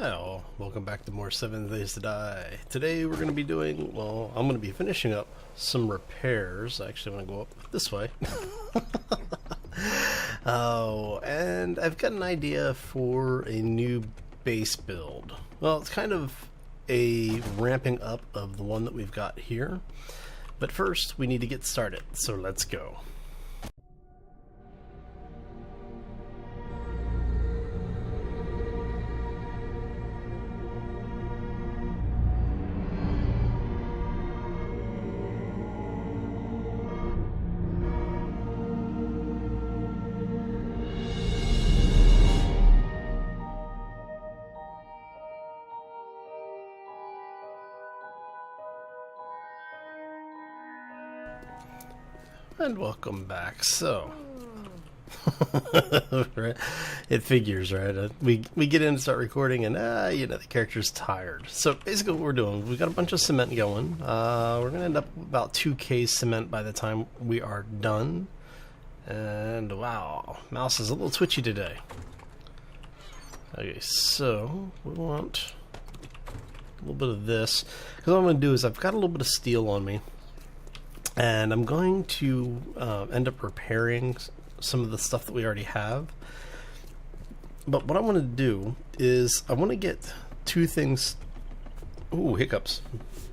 Hello, welcome back to more 7 Days to Die. Today we're going to be doing, well, I'm going to be finishing up some repairs. I actually want to go up this way. Oh, and I've got an idea for a new base build. Well, it's kind of a ramping up of the one that we've got here. But first, we need to get started, so let's go. And welcome back. So, right? It figures, right? We get in and start recording, and the character's tired. So basically, what we're doing, we've got a bunch of cement going. We're gonna end up with about 2K cement by the time we are done. And wow, mouse is a little twitchy today. Okay, so we want a little bit of this, because what I'm gonna do is I've got a little bit of steel on me. And I'm going to end up repairing some of the stuff that we already have. But what I want to do is I want to get two things. Ooh, hiccups.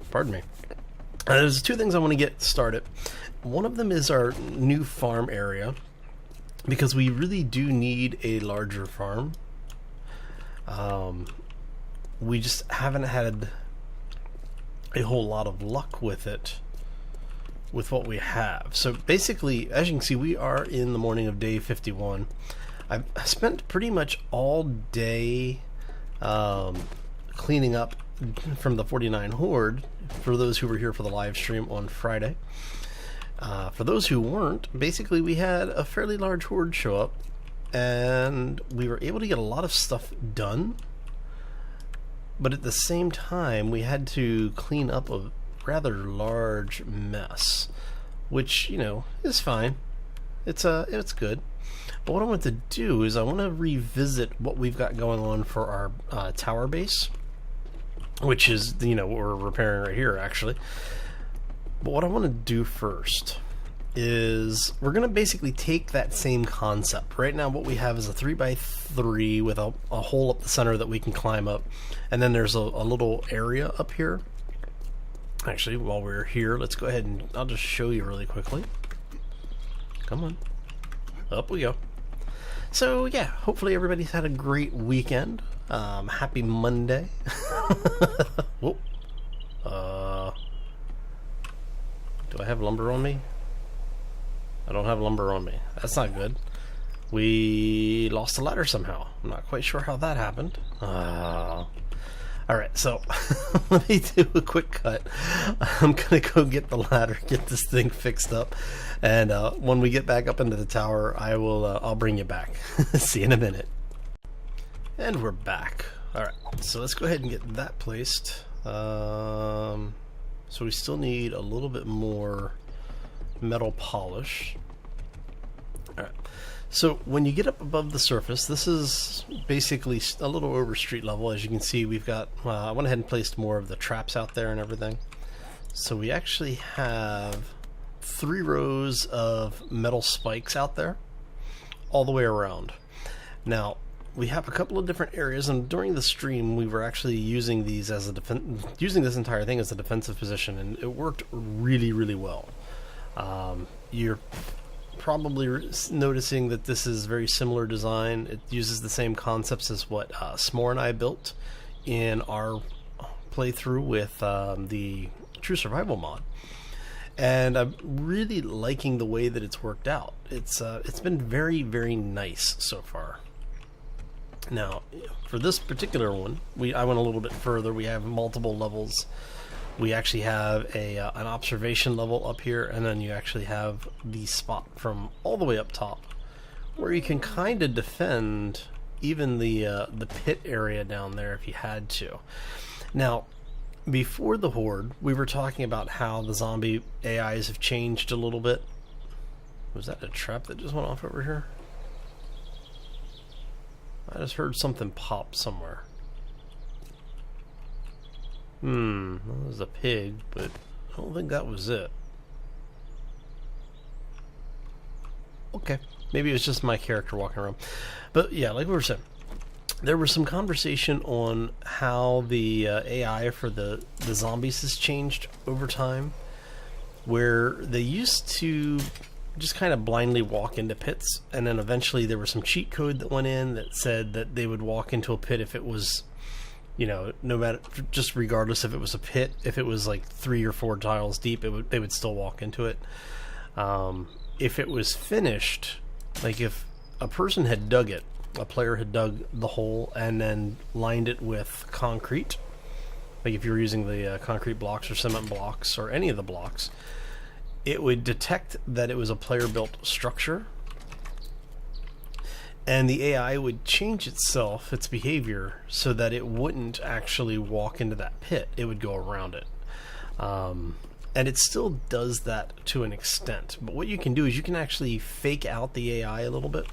Pardon me. There's two things I want to get started. One of them is our new farm area, because we really do need a larger farm. We just haven't had a whole lot of luck with it. With what we have. So basically, as you can see, we are in the morning of day 51. I've spent pretty much all day cleaning up from the 49 Horde, for those who were here for the live stream on Friday. For those who weren't, basically we had a fairly large horde show up, and we were able to get a lot of stuff done, but at the same time we had to clean up a rather large mess, which, you know, is fine. It's good. But what I want to do is I want to revisit what we've got going on for our tower base, which is, you know, what we're repairing right here, actually. But what I want to do first is we're going to basically take that same concept. Right now what we have is a 3x3 with a hole up the center that we can climb up, and then there's a little area up here. Actually, while we're here, let's go ahead and I'll just show you really quickly. Come on. Up we go. So, yeah, hopefully everybody's had a great weekend. Happy Monday. Whoop. Do I have lumber on me? I don't have lumber on me. That's not good. We lost the ladder somehow. I'm not quite sure how that happened. Alright, so let me do a quick cut. I'm gonna go get the ladder, get this thing fixed up, and when we get back up into the tower, I'll bring you back. See you in a minute. And we're back. Alright, so let's go ahead and get that placed. So we still need a little bit more metal polish. Alright. So when you get up above the surface, this is basically a little over street level. As you can see, we've got, I went ahead and placed more of the traps out there and everything. So we actually have 3 rows of metal spikes out there, all the way around. Now, we have a couple of different areas, and during the stream, we were actually using these as using this entire thing as a defensive position, and it worked really, really well. You're probably noticing that this is very similar design. It uses the same concepts as what S'more and I built in our playthrough with the True Survival mod, and I'm really liking the way that it's worked out. It's been very, very nice so far. Now, for this particular one, I went a little bit further. We have multiple levels. We actually have an observation level up here, and then you actually have the spot from all the way up top, where you can kind of defend even the pit area down there if you had to. Now, before the horde, we were talking about how the zombie AIs have changed a little bit. Was that a trap that just went off over here? I just heard something pop somewhere. That was a pig, but I don't think that was it. Okay, maybe it was just my character walking around. But yeah, like we were saying, there was some conversation on how the AI for the zombies has changed over time, where they used to just kind of blindly walk into pits, and then eventually there was some cheat code that went in that said that they would walk into a pit if it was, you know, no matter, just regardless if it was a pit, if it was like 3 or 4 tiles deep, they would still walk into it. If it was finished, like if a person had dug it, a player had dug the hole and then lined it with concrete, like if you were using the concrete blocks or cement blocks or any of the blocks, it would detect that it was a player-built structure, and the AI would change itself, its behavior, so that it wouldn't actually walk into that pit. It would go around it. And it still does that to an extent. But what you can do is you can actually fake out the AI a little bit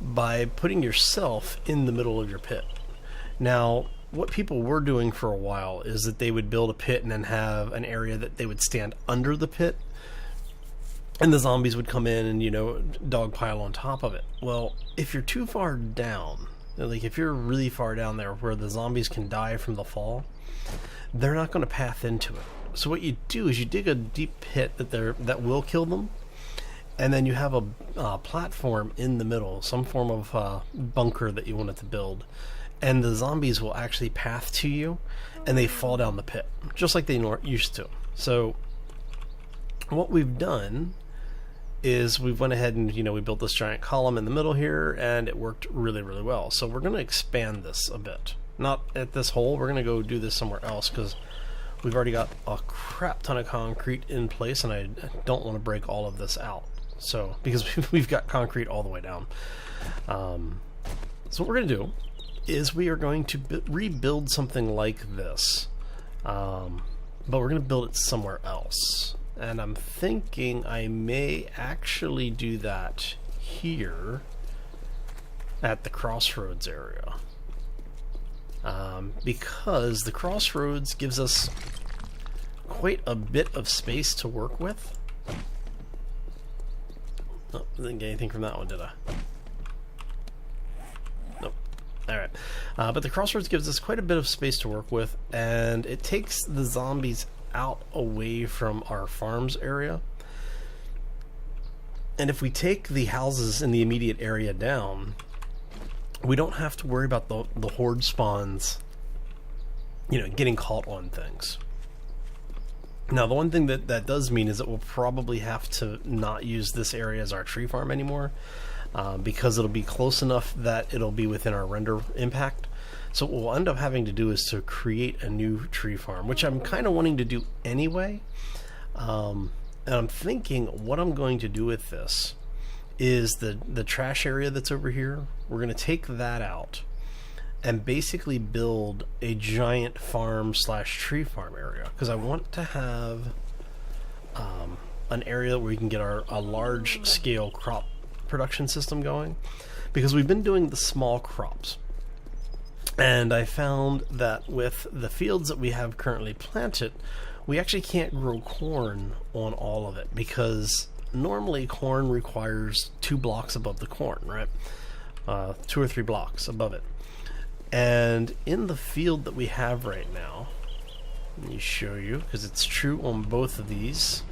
by putting yourself in the middle of your pit. Now, what people were doing for a while is that they would build a pit and then have an area that they would stand under the pit, and the zombies would come in and, you know, dogpile on top of it. Well, if you're too far down, like if you're really far down there where the zombies can die from the fall, they're not going to path into it. So what you do is you dig a deep pit that will kill them, and then you have a platform in the middle, some form of bunker that you want it to build, and the zombies will actually path to you, and they fall down the pit, just like they used to. So what we've done is we've went ahead and, you know, we built this giant column in the middle here, and it worked really, really well. So we're going to expand this a bit. Not at this hole, we're going to go do this somewhere else, because we've already got a crap ton of concrete in place, and I don't want to break all of this out. So, because we've got concrete all the way down. So what we're going to do is we are going to rebuild something like this. But we're going to build it somewhere else. And I'm thinking I may actually do that here at the crossroads area. Because the crossroads gives us quite a bit of space to work with. Oh, didn't get anything from that one, did I? Nope. Alright. But the crossroads gives us quite a bit of space to work with, and it takes the zombies out away from our farms area. And if we take the houses in the immediate area down, we don't have to worry about the horde spawns, you know, getting caught on things. Now, the one thing that does mean is that we'll probably have to not use this area as our tree farm anymore, because it'll be close enough that it'll be within our render impact. So what we'll end up having to do is to create a new tree farm, which I'm kind of wanting to do anyway. And I'm thinking what I'm going to do with this is the trash area that's over here. We're going to take that out and basically build a giant farm slash tree farm area, because I want to have an area where we can get a large scale crop production system going, because we've been doing the small crops, and I found that with the fields that we have currently planted, we actually can't grow corn on all of it, because normally corn requires 2 blocks above the corn, right? 2 or 3 blocks above it. And in the field that we have right now, let me show you, because it's true on both of these.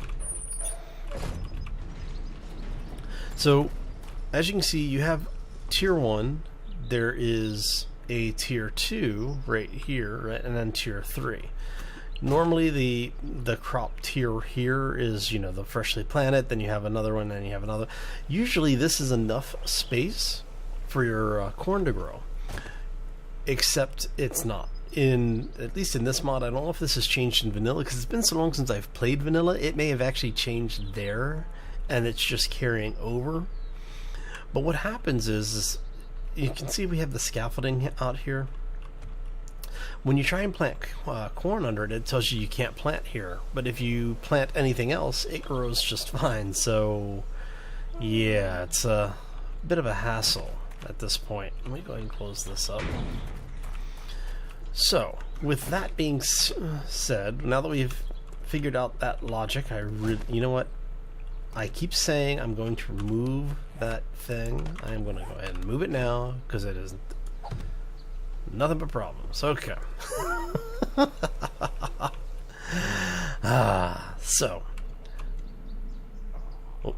So as you can see, you have tier 1, there is a tier 2 right here, right, and then tier 3. Normally the crop tier here is, you know, the freshly planted, then you have another one, then you have another. Usually this is enough space for your corn to grow, except it's not. At least in this mod, I don't know if this has changed in vanilla, because it's been so long since I've played vanilla. It may have actually changed there, and it's just carrying over. But what happens is you can see we have the scaffolding out here. When you try and plant corn under it, it tells you can't plant here. But if you plant anything else, it grows just fine. So, yeah, it's a bit of a hassle at this point. Let me go ahead and close this up. So, with that being said, now that we've figured out that logic, you know what? I keep saying I'm going to remove that thing. I'm going to go ahead and move it now, because it is nothing but problems. Okay. So. Oh,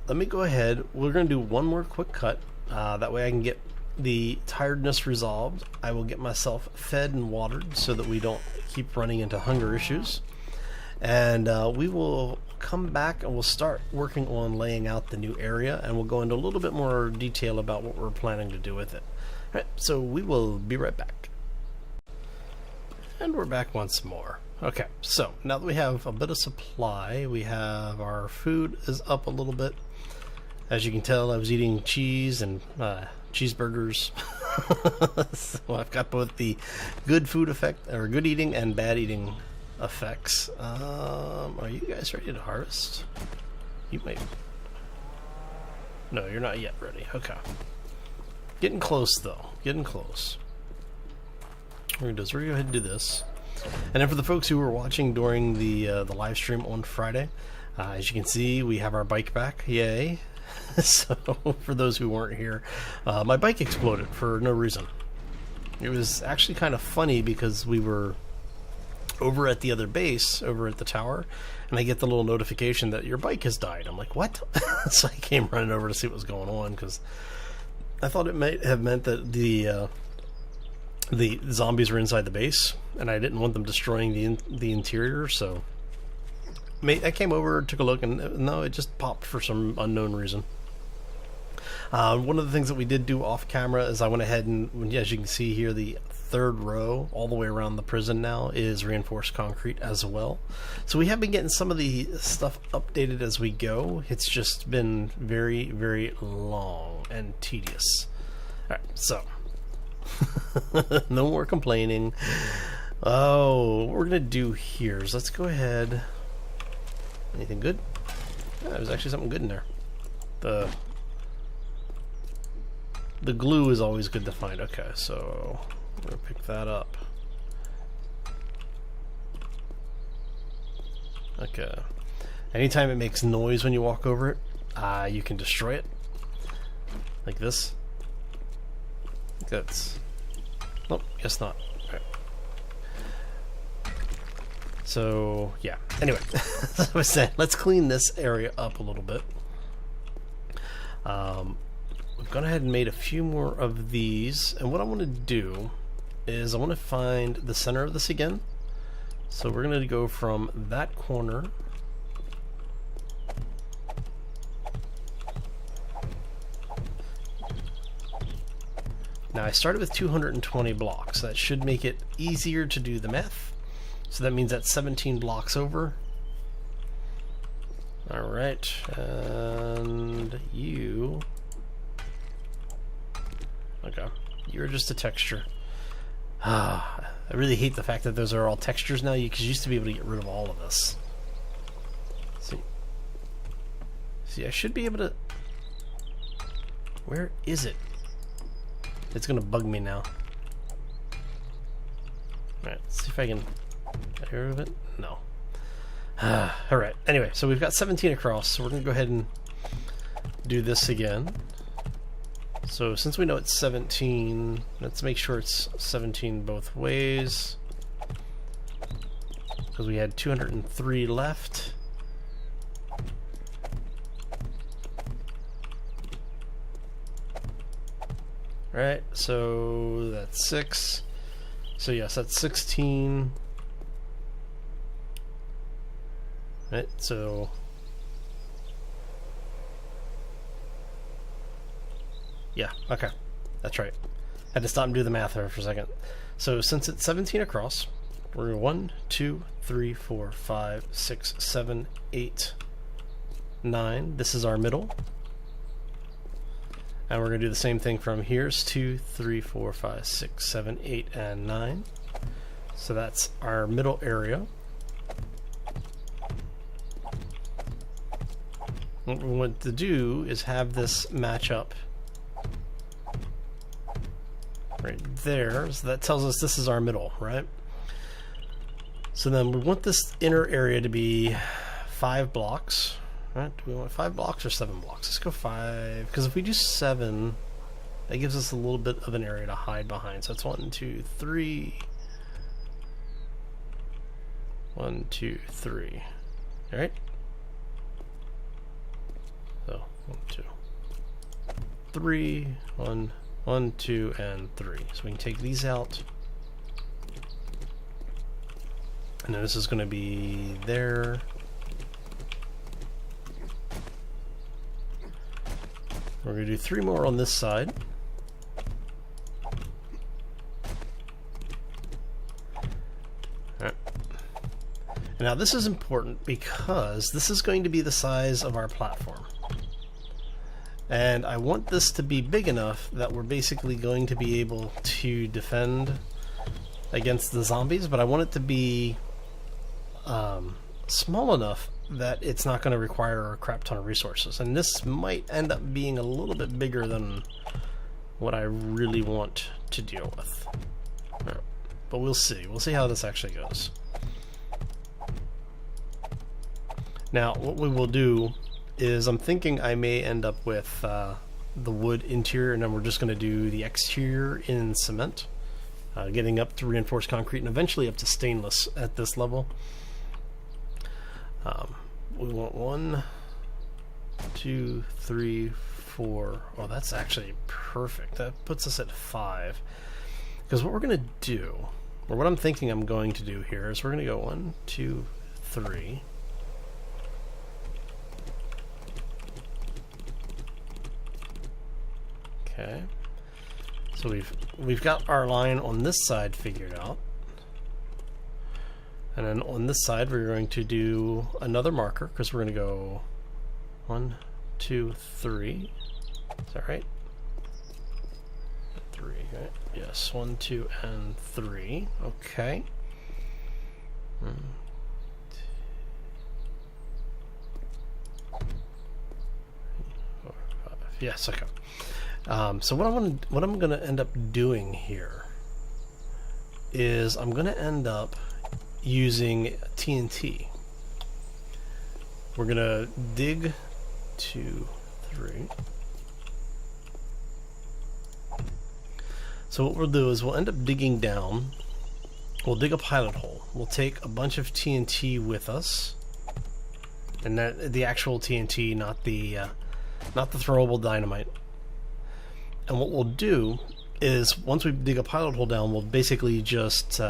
let me go ahead. We're going to do one more quick cut. That way I can get the tiredness resolved. I will get myself fed and watered so that we don't keep running into hunger issues. And we will come back and we'll start working on laying out the new area, and we'll go into a little bit more detail about what we're planning to do with it. Alright, so we will be right back. And we're back once more. Okay, so now that we have a bit of supply, we have our food is up a little bit. As you can tell, I was eating cheese and cheeseburgers. So I've got both the good food effect, or good eating and bad eating effects. Are you guys ready to harvest? You might. No, you're not yet ready. Okay. Getting close though. Getting close. We're gonna go ahead and do this. And then for the folks who were watching during the live stream on Friday, as you can see, we have our bike back. Yay! So for those who weren't here, my bike exploded for no reason. It was actually kind of funny because we were over at the other base, over at the tower, and I get the little notification that your bike has died. I'm like, what? So I came running over to see what was going on, because I thought it might have meant that the zombies were inside the base, and I didn't want them destroying the interior. So I came over, took a look, and no, it just popped for some unknown reason. One of the things that we did do off camera is I went ahead and, as you can see here, the third row all the way around the prison now is reinforced concrete as well. So we have been getting some of the stuff updated as we go. It's just been very, very long and tedious. Alright, so no more complaining. Oh, what we're gonna do here is let's go ahead. Anything good? Yeah, there's actually something good in there. The glue is always good to find. Okay, so I'm gonna pick that up. Okay. Anytime it makes noise when you walk over it, you can destroy it. Like this. That's... Nope, guess not. Okay. So, yeah. Anyway, as I was saying, let's clean this area up a little bit. We've gone ahead and made a few more of these, and what I want to do is I want to find the center of this again. So we're going to go from that corner now. I started with 220 blocks. That should make it easier to do the math. So that means that's 17 blocks over. Alright, and you... Okay, you're just a texture. I really hate the fact that those are all textures now, because you used to be able to get rid of all of this. See, I should be able to... Where is it? It's gonna bug me now. Alright, let's see if I can get rid of it. No. Alright, anyway, so we've got 17 across, so we're gonna go ahead and do this again. So since we know it's 17, let's make sure it's 17 both ways, because we had 203 left. Right, so that's 6. So yes, that's 16. Right, so yeah, okay, that's right. I had to stop and do the math there for a second. So since it's 17 across, we're going 1, 2, 3, 4, 5, 6, 7, 8, 9. This is our middle. And we're going to do the same thing from here's 2, 3, 4, 5, 6, 7, 8, and 9. So that's our middle area. What we want to do is have this match up right there. So that tells us this is our middle, right? So then we want this inner area to be 5 blocks. Right? Do we want 5 blocks or 7 blocks? Let's go 5, because if we do 7, that gives us a little bit of an area to hide behind. So it's 1, 2, 3. 1, 2, 3. All right. So 1, 2, 3. 1, 1, 2, and 3. So we can take these out. And then this is going to be there. We're going to do 3 more on this side. Alright. Now this is important because this is going to be the size of our platform. And I want this to be big enough that we're basically going to be able to defend against the zombies, but I want it to be small enough that it's not going to require a crap ton of resources. And this might end up being a little bit bigger than what I really want to deal with. Right. But we'll see. We'll see how this actually goes. Now, what we will do is I'm thinking I may end up with the wood interior, and then we're just going to do the exterior in cement, getting up to reinforced concrete and eventually up to stainless at this level. We want 1, 2, 3, 4. Oh, that's actually perfect. That puts us at 5. Because what we're going to do, or what I'm thinking I'm going to do here, is we're going to go 1, 2, 3. Okay. So we've got our line on this side figured out. And then on this side, we're going to do another marker, because we're going to go 1, 2, 3. Is that right? 3, right? Yes, 1, 2, and 3. Okay. 1, 2, 3, 4, 5. Yes, okay. So what I'm going to end up doing here is I'm going to end up using TNT. We're gonna dig 2, 3. So what we'll do is we'll end up digging down. We'll dig a pilot hole. We'll take a bunch of TNT with us, and that the actual TNT, not the throwable dynamite. And what we'll do is once we dig a pilot hole down, we'll basically just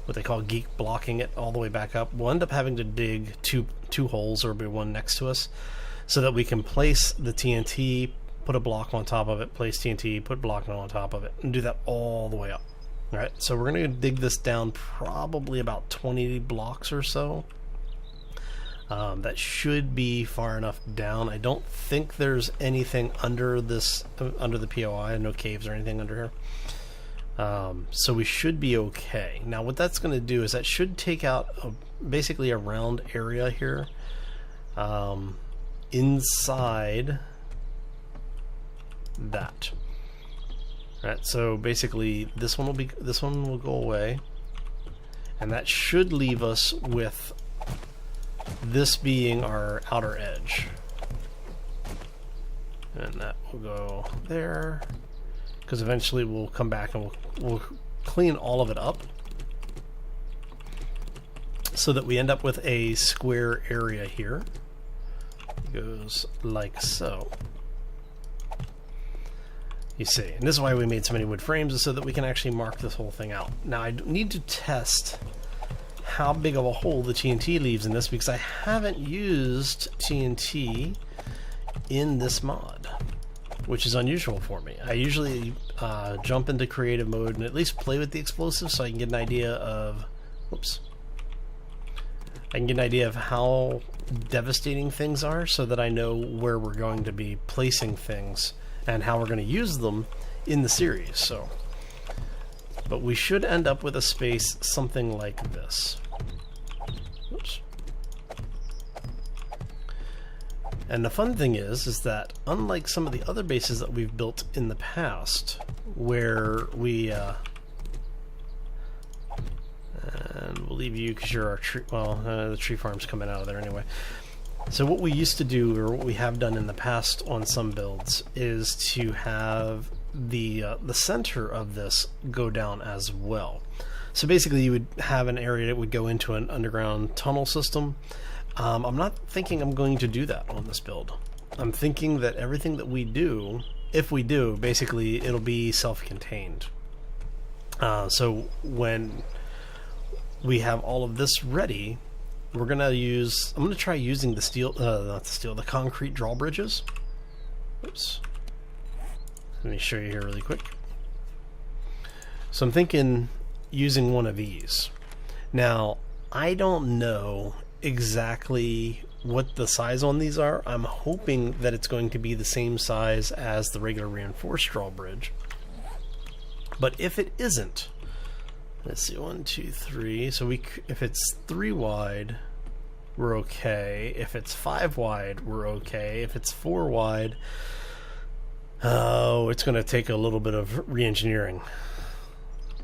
what they call geek blocking it all the way back up. We'll end up having to dig two holes, or be one next to us, so that we can place the TNT, put a block on top of it, place TNT, put block on top of it, and do that all the way up. All right, so we're going to dig this down probably about 20 blocks or so. That should be far enough down. I don't think there's anything under this, under the POI, no caves or anything under here. So we should be okay. Now what that's going to do is that should take out basically a round area here inside that. Right, so basically this one will go away, and that should leave us with this being our outer edge, and that will go there, because eventually we'll come back and we'll clean all of it up so that we end up with a square area here. It goes like so. You see, and this is why we made so many wood frames, is so that we can actually mark this whole thing out. Now I need to test how big of a hole the TNT leaves in this, because I haven't used TNT in this mod, which is unusual for me. I usually jump into creative mode and at least play with the explosives so I can get an idea of, I can get an idea of how devastating things are, so that I know where we're going to be placing things and how we're going to use them in the series. So, but we should end up with a space something like this. Oops. And the fun thing is that unlike some of the other bases that we've built in the past, where we and we'll leave you because you're our tree. Well, the tree farm's coming out of there anyway. So what we used to do, or what we have done in the past on some builds, is to have the center of this go down as well. So basically, you would have an area that would go into an underground tunnel system. I'm not thinking I'm going to do that on this build. I'm thinking that everything that we do, if we do, basically it'll be self-contained. So when we have all of this ready, we're gonna use. I'm gonna try using the steel, not the steel, the concrete drawbridges. Oops. Let me show you here really quick. So I'm thinking using one of these. Now, I don't know exactly what the size on these are. I'm hoping that it's going to be the same size as the regular reinforced drawbridge. But if it isn't, let's see, 1, 2, 3. So if it's 3 wide, we're okay. If it's 5 wide, we're okay. If it's 4 wide, oh, it's going to take a little bit of re-engineering.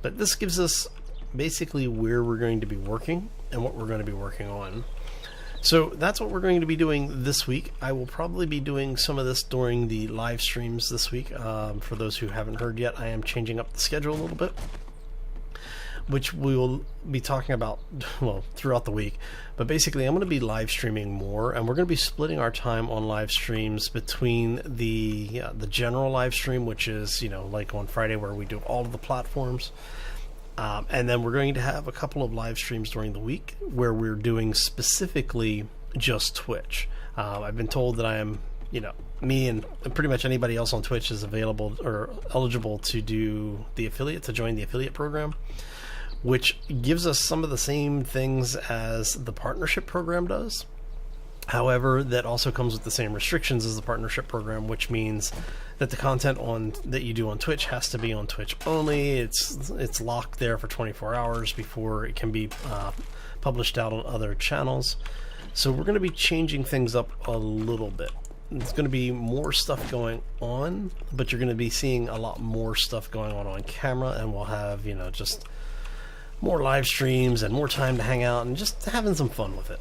But this gives us basically where we're going to be working and what we're going to be working on. So that's what we're going to be doing this week. I will probably be doing some of this during the live streams this week. For those who haven't heard yet, I am changing up the schedule a little bit, which we will be talking about, well, throughout the week. But basically, I'm going to be live streaming more, and we're going to be splitting our time on live streams between the general live stream, which is, you know, like on Friday where we do all of the platforms. And then we're going to have a couple of live streams during the week where we're doing specifically just Twitch. I've been told that I am, you know, me and pretty much anybody else on Twitch is available or eligible to do the affiliate, to join the affiliate program, which gives us some of the same things as the partnership program does. However, that also comes with the same restrictions as the partnership program, which means that the content that you do on Twitch has to be on Twitch only. It's locked there for 24 hours before it can be published out on other channels. So we're going to be changing things up a little bit. It's going to be more stuff going on, but you're going to be seeing a lot more stuff going on camera, and we'll have, you know, just more live streams and more time to hang out and just having some fun with it.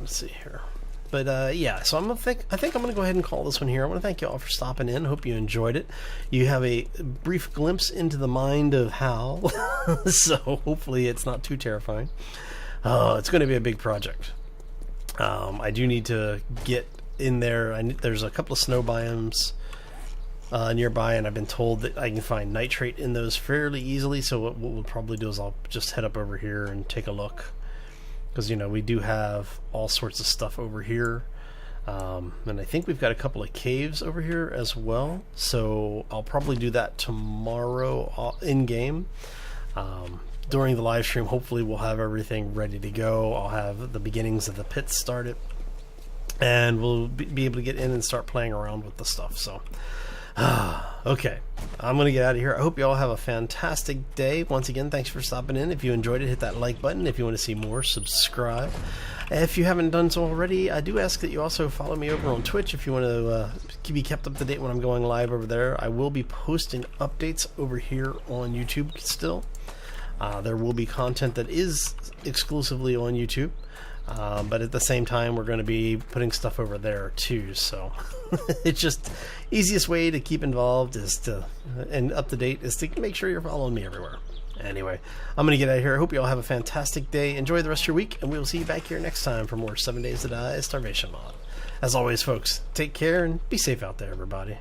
Let's see here. But yeah, so I think I'm going to go ahead and call this one here. I want to thank you all for stopping in. Hope you enjoyed it. You have a brief glimpse into the mind of Hal, so hopefully it's not too terrifying. It's going to be a big project. I do need to get in there. There's a couple of snow biomes nearby, and I've been told that I can find nitrate in those fairly easily. So what we'll probably do is I'll just head up over here and take a look. Because, you know, we do have all sorts of stuff over here. And I think we've got a couple of caves over here as well. So I'll probably do that tomorrow in-game. During the live stream, hopefully we'll have everything ready to go. I'll have the beginnings of the pits started. And we'll be able to get in and start playing around with the stuff. So, okay, I'm going to get out of here. I hope you all have a fantastic day. Once again, thanks for stopping in. If you enjoyed it, hit that like button. If you want to see more, subscribe. If you haven't done so already, I do ask that you also follow me over on Twitch if you want to be kept up to date when I'm going live over there. I will be posting updates over here on YouTube still. There will be content that is exclusively on YouTube. But at the same time, we're going to be putting stuff over there too. So it's just easiest way to keep involved and up to date is to make sure you're following me everywhere. Anyway, I'm going to get out of here. I hope you all have a fantastic day. Enjoy the rest of your week, and we will see you back here next time for more 7 Days to Die Starvation mod. As always, folks, take care and be safe out there, everybody.